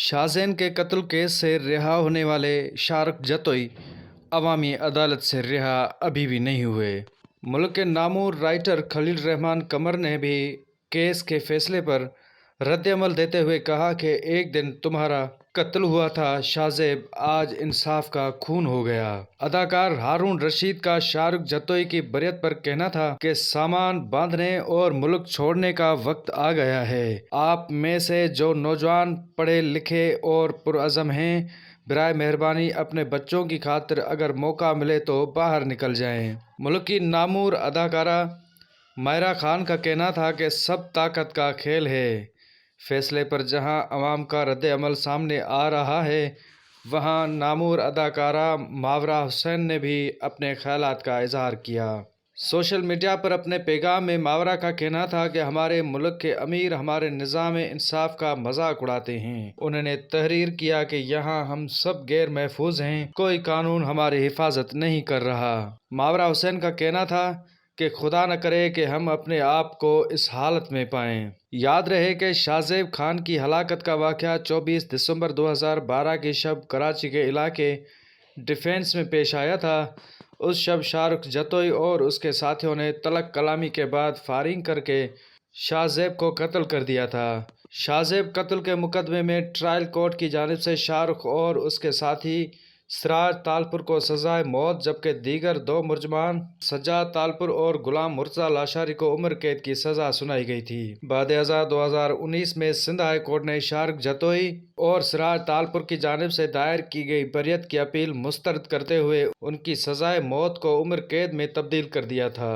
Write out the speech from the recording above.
شاہزین کے قتل کیس سے رہا ہونے والے شارق جتوئی عوامی عدالت سے رہا ابھی بھی نہیں ہوئے۔ ملک کے نامور رائٹر خلیل الرحمن قمر نے بھی کیس کے فیصلے پر رد عمل دیتے ہوئے کہا کہ ایک دن تمہارا قتل ہوا تھا شاہ زیب، آج انصاف کا خون ہو گیا۔ اداکار ہارون رشید کا شارق جتوئی کی بریت پر کہنا تھا کہ سامان باندھنے اور ملک چھوڑنے کا وقت آ گیا ہے۔ آپ میں سے جو نوجوان پڑھے لکھے اور پرعزم ہیں، برائے مہربانی اپنے بچوں کی خاطر اگر موقع ملے تو باہر نکل جائیں۔ ملک کی نامور اداکارہ مائرہ خان کا کہنا تھا کہ سب طاقت کا کھیل ہے۔ فیصلے پر جہاں عوام کا رد عمل سامنے آ رہا ہے، وہاں نامور اداکارہ ماورا حسین نے بھی اپنے خیالات کا اظہار کیا۔ سوشل میڈیا پر اپنے پیغام میں ماورا کا کہنا تھا کہ ہمارے ملک کے امیر ہمارے نظام انصاف کا مذاق اڑاتے ہیں۔ انہوں نے تحریر کیا کہ یہاں ہم سب غیر محفوظ ہیں، کوئی قانون ہماری حفاظت نہیں کر رہا۔ ماورا حسین کا کہنا تھا کہ خدا نہ کرے کہ ہم اپنے آپ کو اس حالت میں پائیں۔ یاد رہے کہ شاہ زیب خان کی ہلاکت کا واقعہ 24 دسمبر 2012 کی شب کراچی کے علاقے ڈیفنس میں پیش آیا تھا۔ اس شب شارق جتوئی اور اس کے ساتھیوں نے تلک کلامی کے بعد فائرنگ کر کے شاہ زیب کو قتل کر دیا تھا۔ شاہ زیب قتل کے مقدمے میں ٹرائل کورٹ کی جانب سے شارق اور اس کے ساتھی سراج تالپور کو سزائے موت، جبکہ دیگر دو ملزمان سجاد تالپور اور غلام مرتضیٰ لاشاری کو عمر قید کی سزا سنائی گئی تھی۔ بعد ازاں 2019 میں سندھ ہائی کورٹ نے شارق جتوئی اور سراج تالپور کی جانب سے دائر کی گئی بریت کی اپیل مسترد کرتے ہوئے ان کی سزائے موت کو عمر قید میں تبدیل کر دیا تھا۔